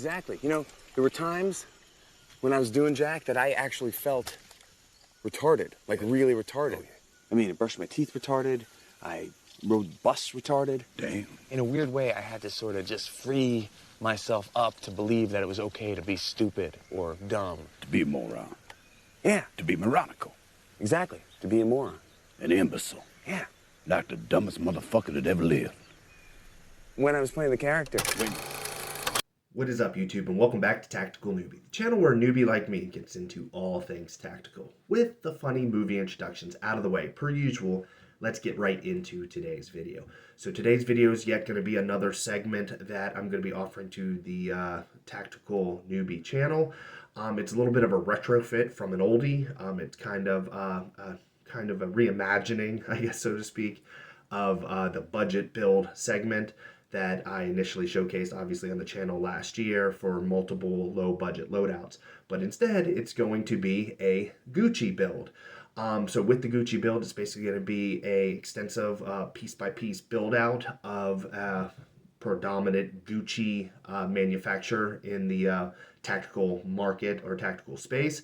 Exactly. You know, there were times when I was doing Jack that I actually felt retarded, like really retarded. Oh, yeah. I mean, I brushed my teeth retarded. I rode the bus retarded. Damn. In a weird way, I had to sort of just free myself up to believe that it was okay to be stupid or dumb. To be a moron. Yeah, To be moronical. exactly. To be a moron. An imbecile. Yeah. Like the dumbest motherfucker that ever lived. When I was playing the character. What is up, YouTube, and welcome back to Tactical Newbie, the channel where a newbie like me gets into all things tactical. With the funny movie introductions out of the way, per usual, let's get right into today's video. So today's video is yet going to be another segment that I'm going to be offering to the Tactical Newbie channel. It's a little bit of a retrofit from an oldie. It's kind of a reimagining, I guess, so to speak, of the budget build segment that I initially showcased, obviously, on the channel last year for multiple low-budget loadouts. But instead, it's going to be a Gucci build. So with the Gucci build, it's basically going to be a extensive piece-by-piece build-out of predominant Gucci manufacturer in the tactical market or tactical space.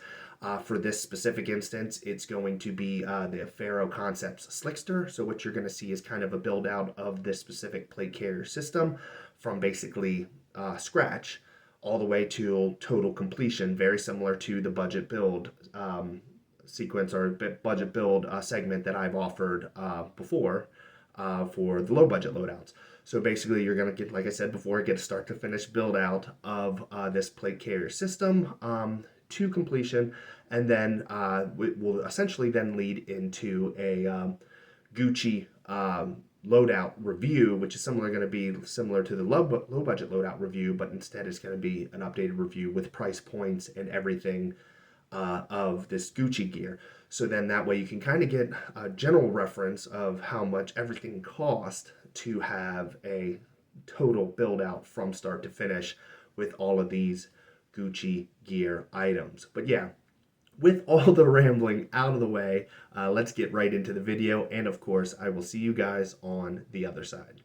For this specific instance, it's going to be the Ferro Slickster. So what you're going to see is kind of a build out of this specific plate carrier system from basically scratch all the way to total completion, very similar to the budget build sequence or budget build segment that I've offered before for the low budget loadouts. So basically you're going to get, like I said before, get a start to finish build out of this plate carrier system to completion, and then it will essentially then lead into a Gucci loadout review, which is going to be similar to the low budget loadout review, but instead it's going to be an updated review with price points and everything of this Gucci gear. So then that way you can kind of get a general reference of how much everything cost to have a total build out from start to finish with all of these Gucci gear items. But yeah, with all the rambling out of the way, let's get right into the video. And of course, I will see you guys on the other side.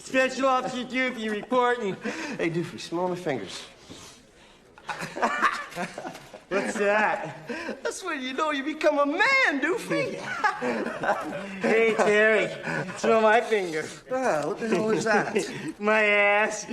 Special Officer Doofy reporting. Hey, Doofy, smell my fingers. What's that? That's when you know you become a man, Doofy. Hey, Terry, smell my finger. Oh, what the hell is that? My ass.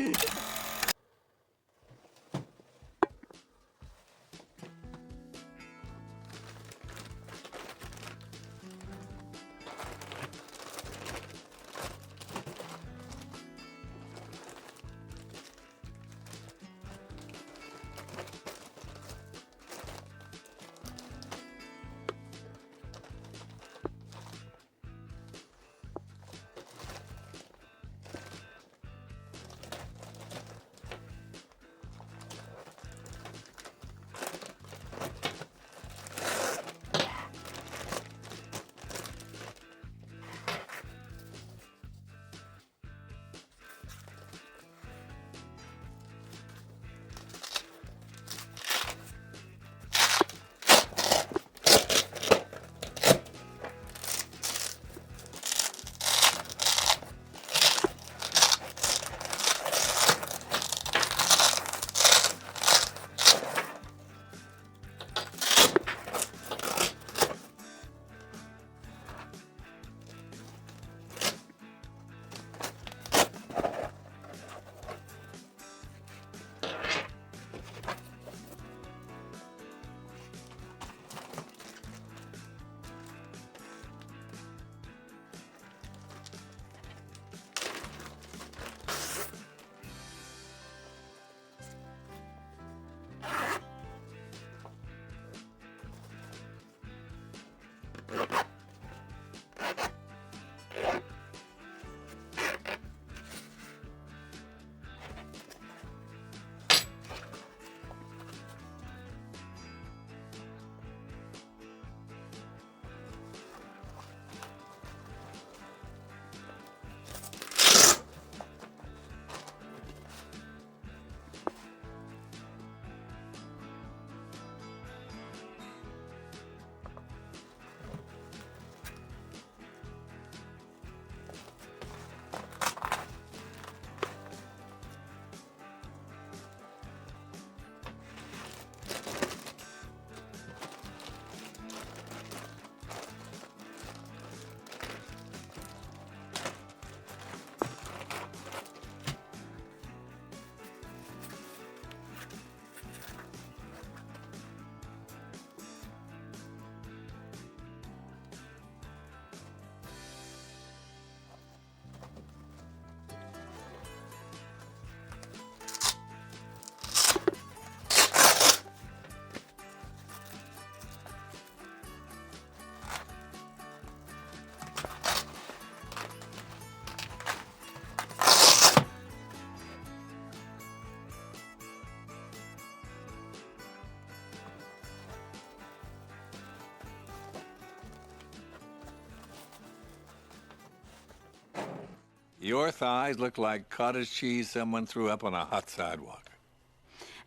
Your thighs look like cottage cheese someone threw up on a hot sidewalk.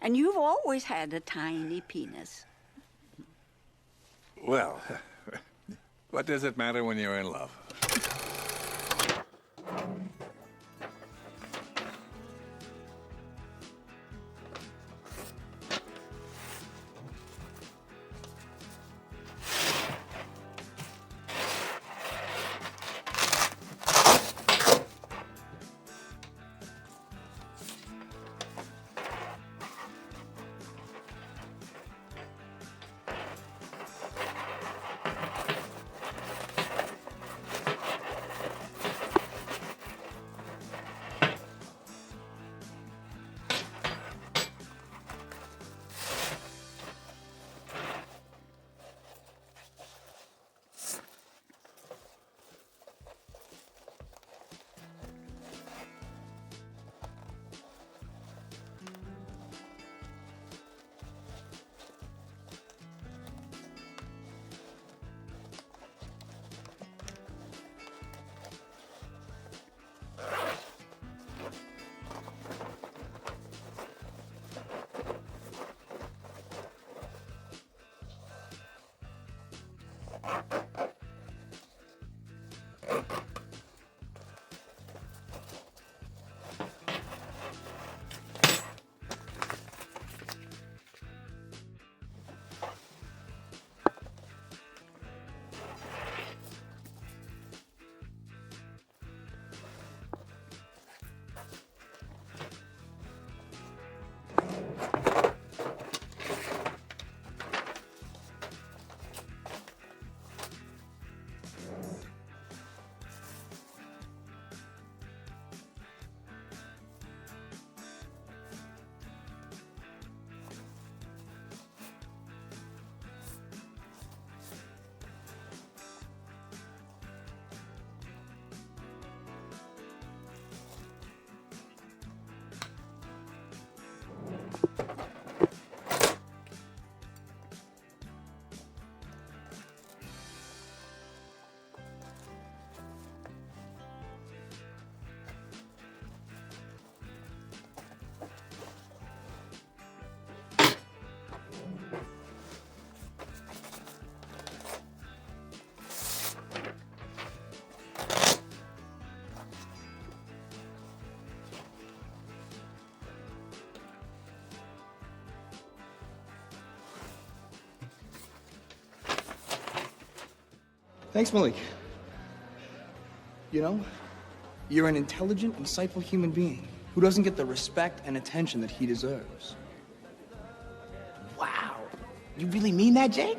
And you've always had a tiny penis. Well, what does it matter when you're in love? Thanks, Malik. You know, you're an intelligent, insightful human being who doesn't get the respect and attention that he deserves. Wow. You really mean that, Jake?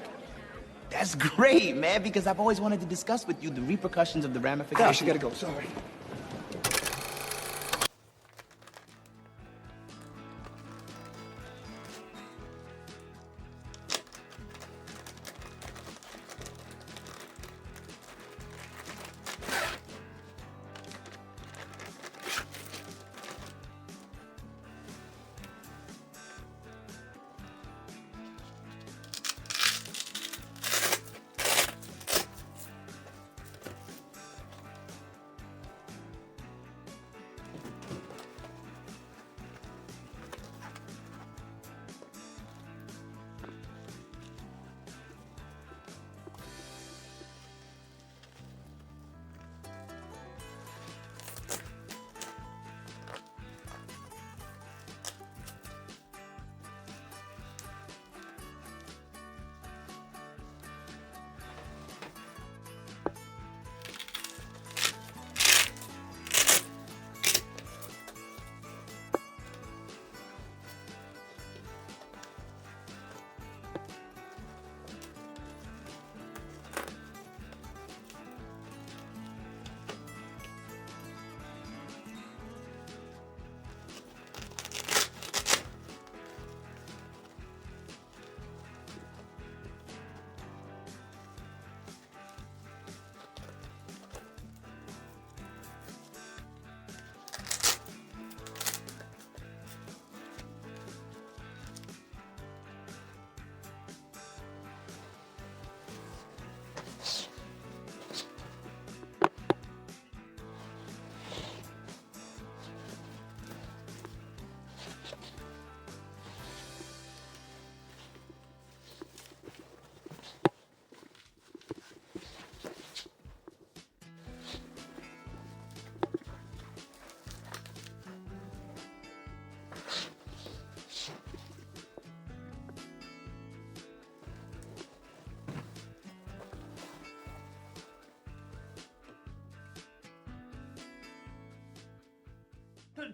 That's great, man, because I've always wanted to discuss with you the repercussions of the ramifications. Gosh, I gotta go, sorry.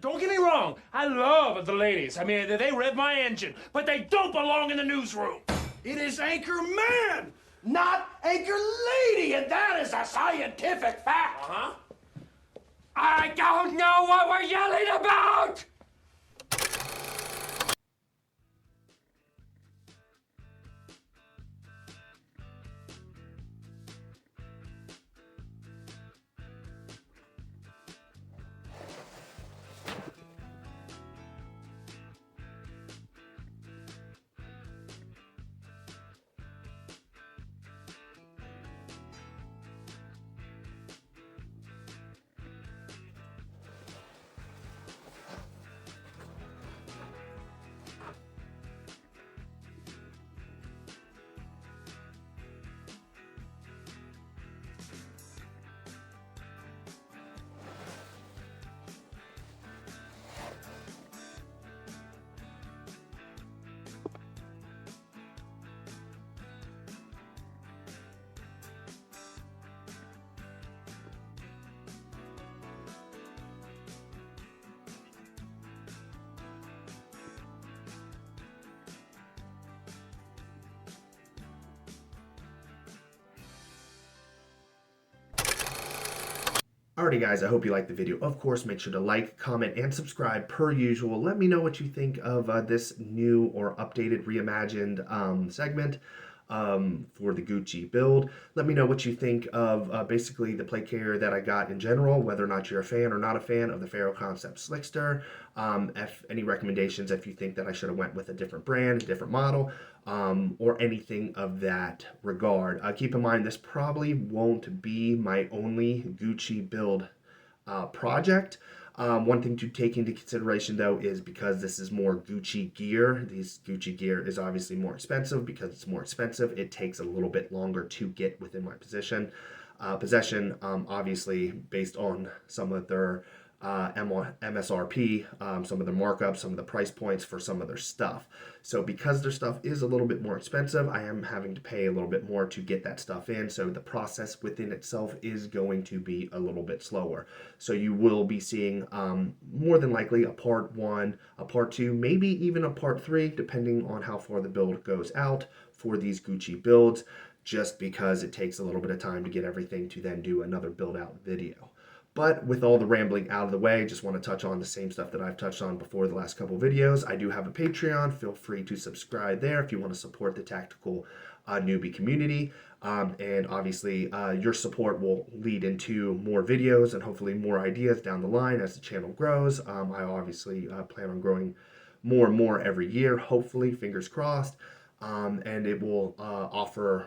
Don't get me wrong, I love the ladies. I mean, they rev my engine, but they don't belong in the newsroom. It is Anchor Man, not Anchor Lady, and that is a scientific fact. Uh-huh. I don't know what we're yelling about! Alrighty guys, I hope you liked the video. Of course, make sure to like, comment, and subscribe per usual. Let me know what you think of this new or updated, reimagined segment for the Gucci build. Let me know what you think of basically the plate carrier that I got in general, whether or not you're a fan or not a fan of the Ferro Concept Slickster. If any recommendations, if you think that I should have went with a different brand, a different model, or anything of that regard. Keep in mind, this probably won't be my only Gucci build project. One thing to take into consideration though is because this is more Gucci gear, this Gucci gear is obviously more expensive. Because it's more expensive, it takes a little bit longer to get within my possession, obviously based on some of their MSRP, some of the markups, some of the price points for some of their stuff. So because their stuff is a little bit more expensive, I am having to pay a little bit more to get that stuff in. So the process within itself is going to be a little bit slower. So you will be seeing more than likely a part 1, a part 2, maybe even a part 3, depending on how far the build goes out for these Gucci builds, just because it takes a little bit of time to get everything to then do another build out video. But with all the rambling out of the way, just want to touch on the same stuff that I've touched on before the last couple videos. I do have a Patreon. Feel free to subscribe there if you want to support the tactical newbie community. And obviously, your support will lead into more videos and hopefully more ideas down the line as the channel grows. I obviously plan on growing more and more every year, hopefully, fingers crossed. And it will offer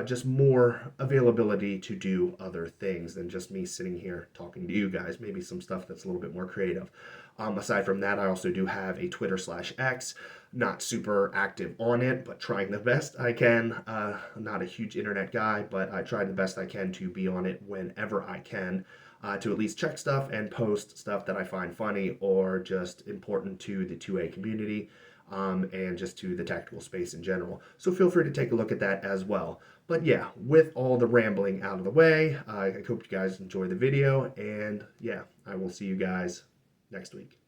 just more availability to do other things than just me sitting here talking to you guys. Maybe some stuff that's a little bit more creative. Aside from that, I also do have a Twitter/X. Not super active on it, but trying the best I can. I'm not a huge internet guy, but I try the best I can to be on it whenever I can. To at least check stuff and post stuff that I find funny or just important to the 2A community. And just to the tactical space in general. So feel free to take a look at that as well. But yeah, with all the rambling out of the way, I hope you guys enjoy the video, and yeah, I will see you guys next week.